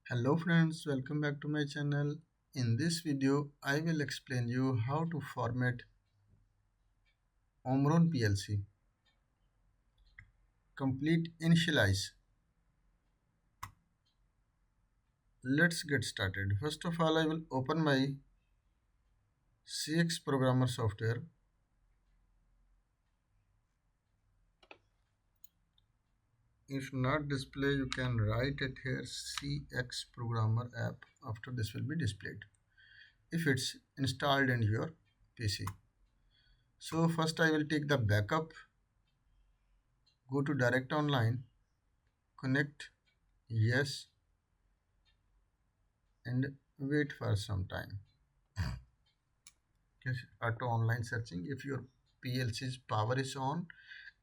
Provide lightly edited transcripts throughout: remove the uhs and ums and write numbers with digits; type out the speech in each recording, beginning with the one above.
Hello friends, welcome back to my channel. In this video, I will explain you how to format Omron PLC. Complete initialize. Let's get started. First of all, I will open my CX programmer software. If not display, you can write it here CX programmer app. After this will be displayed if it's installed in your PC. So first I will take the backup, go to direct online, connect, yes, and wait for some time. Auto online searching. If your PLC's power is on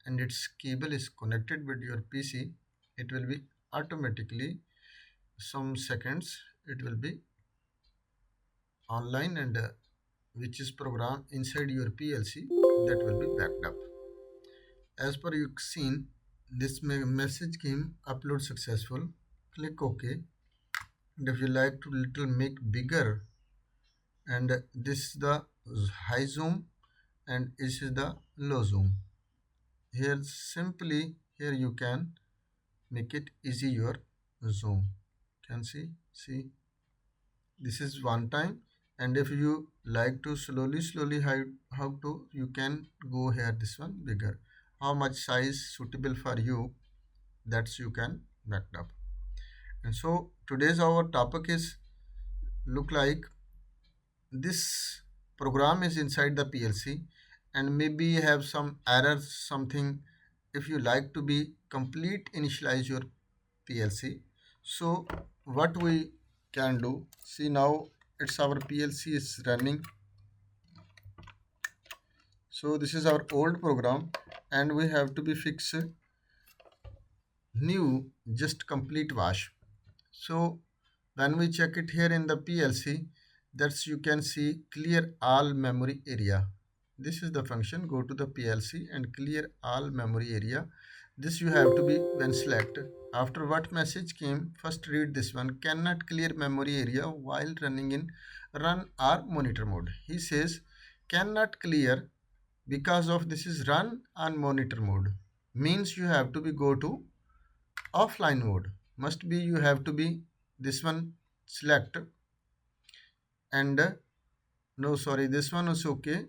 and its cable is connected with your PC, it will be automatically some seconds it will be online, and which is programmed inside your PLC, that will be backed up. As per you seen, this message came upload successful. Click OK, and if you like to little make bigger, and this is the high zoom and this is the low zoom. Here simply here you can make it easy your zoom. Can see this is one time, and if you like to slowly how to, you can go here this one bigger. How much size suitable for you, that's you can back up. And so today's our topic is look like this program is inside the PLC, and maybe you have some errors something. If you like to be complete initialize your PLC, so what we can do, see now it's our PLC is running. So this is our old program and we have to be fix new just complete wash. So when we check it here in the PLC, that's you can see clear all memory area. This is the function, go to the PLC and clear all memory area. This you have to be when select. After what message came, first read this one, cannot clear memory area while running in run or monitor mode. He says cannot clear because of this is run on monitor mode. Means you have to be go to offline mode. Must be you have to be this one select, and no sorry, this one is okay,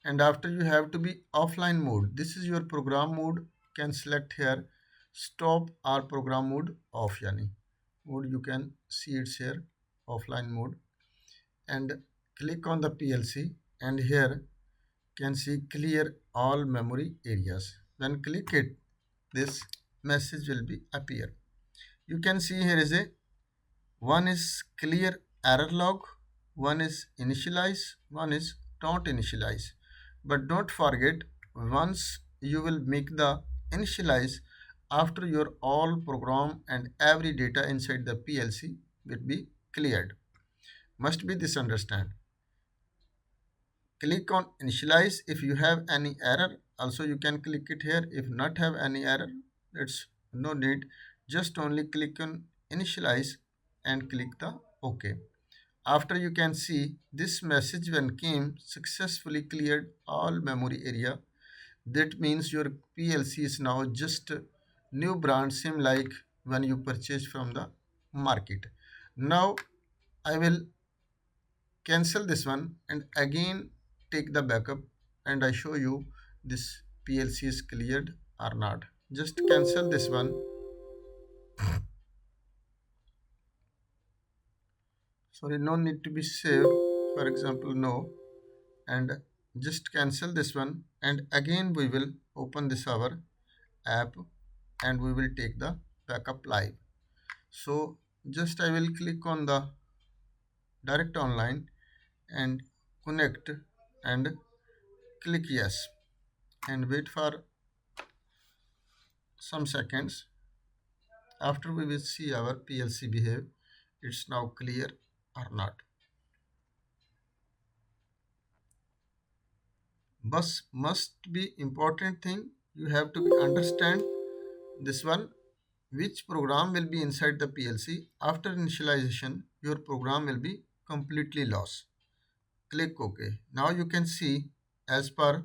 and after you have to be offline mode. This is your program mode, can select here stop or program mode off, yani mode you can see it's here offline mode, and click on the PLC and here can see clear all memory areas. When click it, this message will be appear. You can see here is a one is clear error log, one is initialize, one is don't initialize. But don't forget, once you will make the initialize, after your all program and every data inside the PLC will be cleared. Must be this understand. Click on initialize if you have any error. Also you can click it here. If not have any error, it's no need. Just only click on initialize and click the OK. After you can see this message when came successfully cleared all memory area. That means your PLC is now just new brand, same like when you purchase from the market. Now I will cancel this one and again take the backup, and I show you this PLC is cleared or not. Just cancel this one. Sorry, no need to be saved, for example no, and just cancel this one, and again we will open this our app and we will take the backup live. So just I will click on the direct online and connect and click yes and wait for some seconds. After we will see our PLC behave, it's now clear or not. But must be important thing, you have to be understand this one. which program will be inside the PLC. After initialization, your program will be completely lost. Click OK. Now you can see as per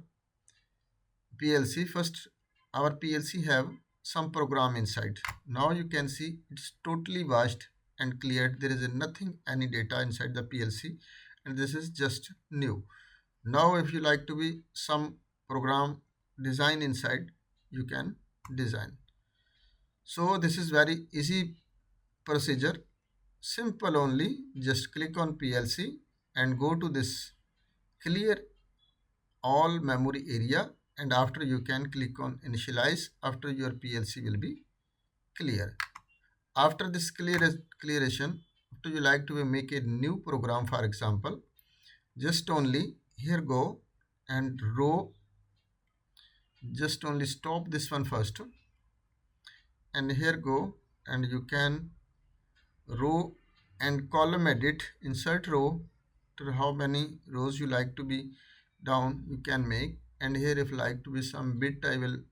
PLC, first our PLC have some program inside. Now you can see it's totally washed and cleared. There is nothing, any data inside the PLC, and this is just new. Now if you like to be some program design inside, you can design. So this is very easy procedure, simple only. Just click on PLC and go to this clear all memory area, and after you can click on initialize. After your PLC will be clear. After this clearation, after you like to make a new program, for example, just only here go and row, just only stop this one first, and here go and you can row and column edit, insert row to how many rows you like to be down you can make. And here if like to be some bit, I will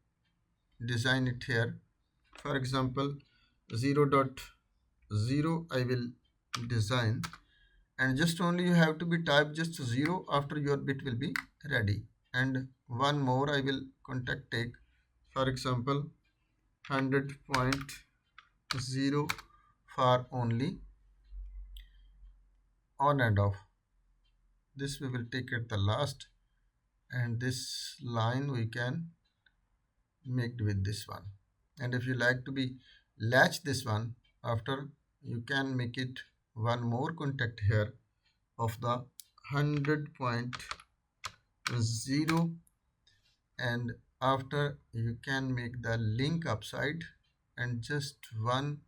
design it here. For example, 0.0 I will design, and just only you have to be type just 0 after your bit will be ready. And one more I will contact take, for example 100.0 for only on and off. This we will take at the last, and this line we can make with this one. And if you like to be latch this one, after you can make it one more contact here of the 100.0, and after you can make the link upside and just one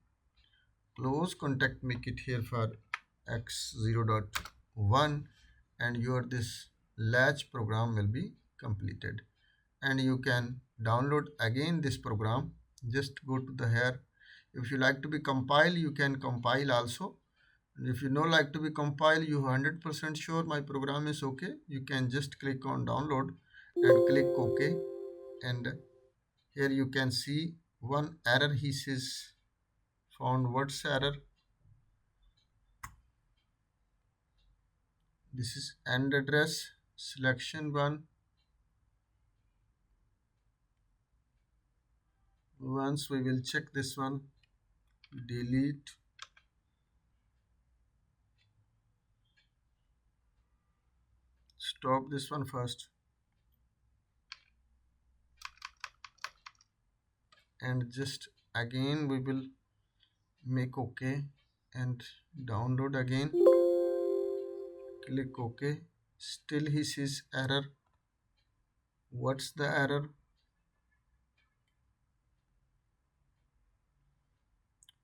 close contact, make it here for x0.1, and your this latch program will be completed. And you can download again this program. Just go to the here. If you like to be compile, you can compile also. If you know like to be compile, you 100% sure my program is okay, you can just click on download and click OK. And here you can see one error he says found. What's error? This is end address selection one. Once we will check this one, delete, stop this one first, and just again we will make OK and download again, click OK. Still he sees error. What's the error?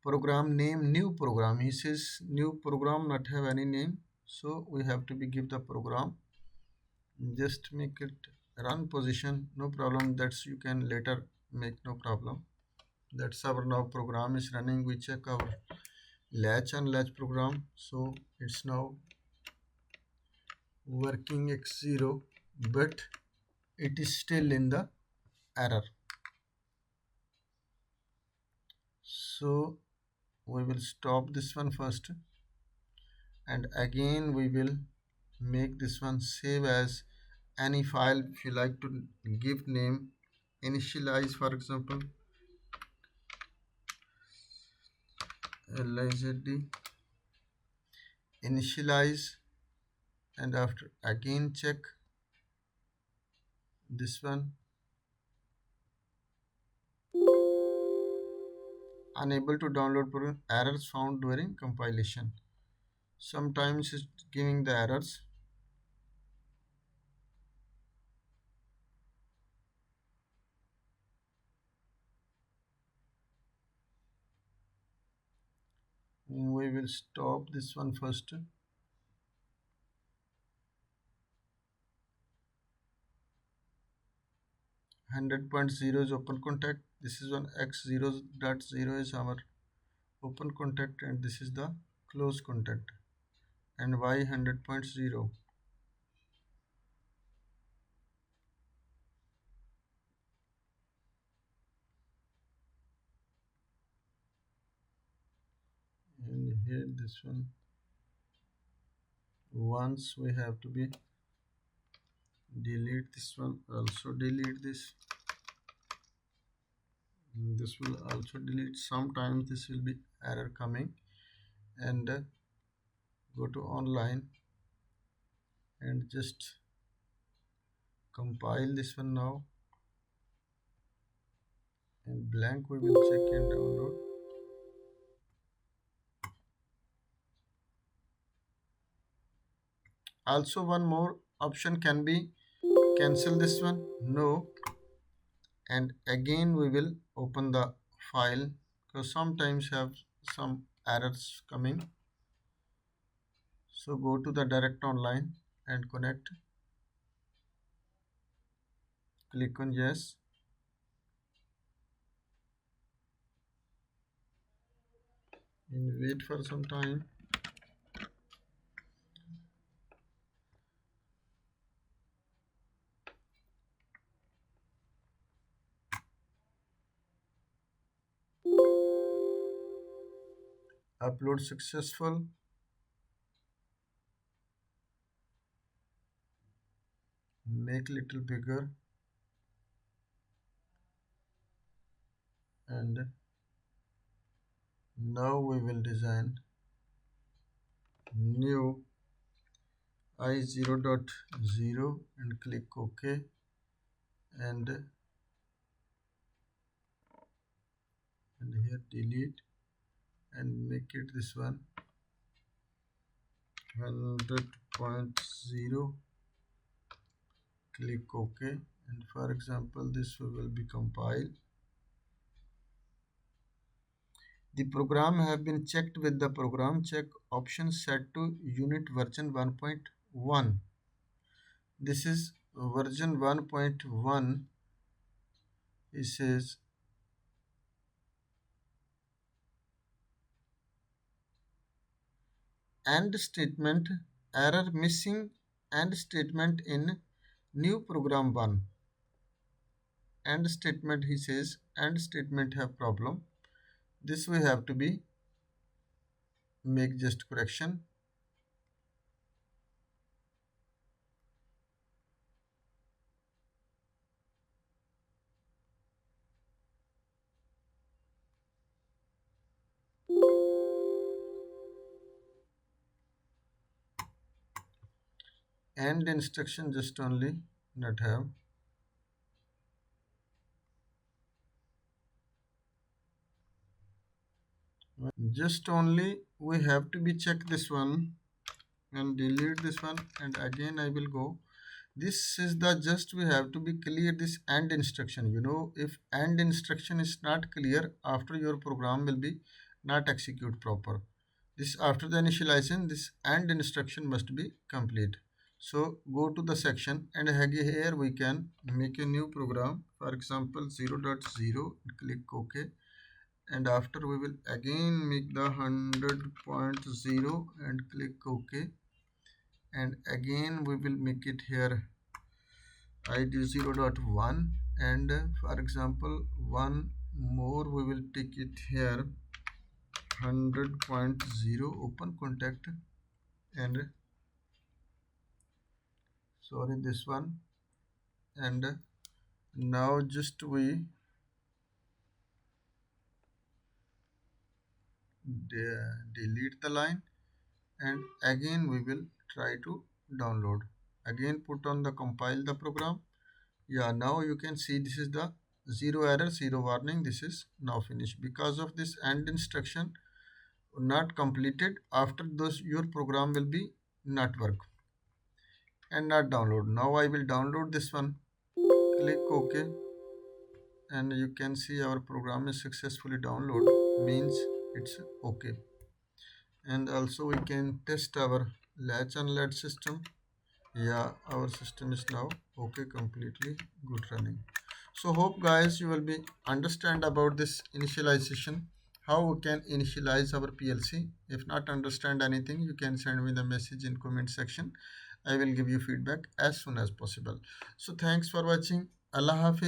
Program name new program. He says new program not have any name, so we have to be give the program. Just make it run position, no problem. That's you can later make, no problem. That's our now program is running. We check our latch and latch program, so it's now working x0, but it is still in the error. So we will stop this one first, and again we will make this one save as any file. If you like to give name, initialize, for example LIZD, initialize, and after again check this one, unable to download program, errors found during compilation. Sometimes it's giving the errors. We will stop this one first. 100.0 is open contact. This is one x0.0 is our open contact, and this is the close contact. And y 100.0. here this one. Once we have to be delete this one, also delete this will also delete. Sometimes this will be error coming, and go to online and just compile this one now, and blank we will check and download. Also one more option can be cancel this one, no, and again we will open the file because sometimes have some errors coming. So go to the direct online and connect, click on yes, and wait for some time. Upload successful. Make little bigger, and now we will design new I0.0 and click OK, and here delete and make it this one 100.0, click OK, and for example this will be compiled. The program have been checked with the program check option set to unit version 1.1. This is version 1.1. It says and statement error missing and statement in new program 1. And statement, he says and statement have problem. This we have to be make just correction. And instruction just only not have. Just only we have to be check this one and delete this one, and again I will go. This is the just we have to be clear this AND instruction. If AND instruction is not clear, after your program will be not execute proper. This after the initialization, this AND instruction must be complete. So go to the section, and here we can make a new program, for example 0.0, click OK, and after we will again make the 100.0 and click OK, and again we will make it here id 0.1, and for example one more we will take it here 100.0, open contact, and sorry this one, and now just we delete the line, and again we will try to download, again put on the compile the program. Yeah, now you can see this is the zero error, zero warning. This is now finished because of this AND instruction not completed. After those your program will be not work and not download. Now I will download this one, click OK, and you can see our program is successfully download, means it's okay. And also we can test our latch unlatch system. Yeah, our system is now okay, completely good running. So hope guys you will be understand about this initialization, how we can initialize our PLC. If not understand anything, you can send me the message in comment section. I will give you feedback as soon as possible. So thanks for watching. Allah Hafiz.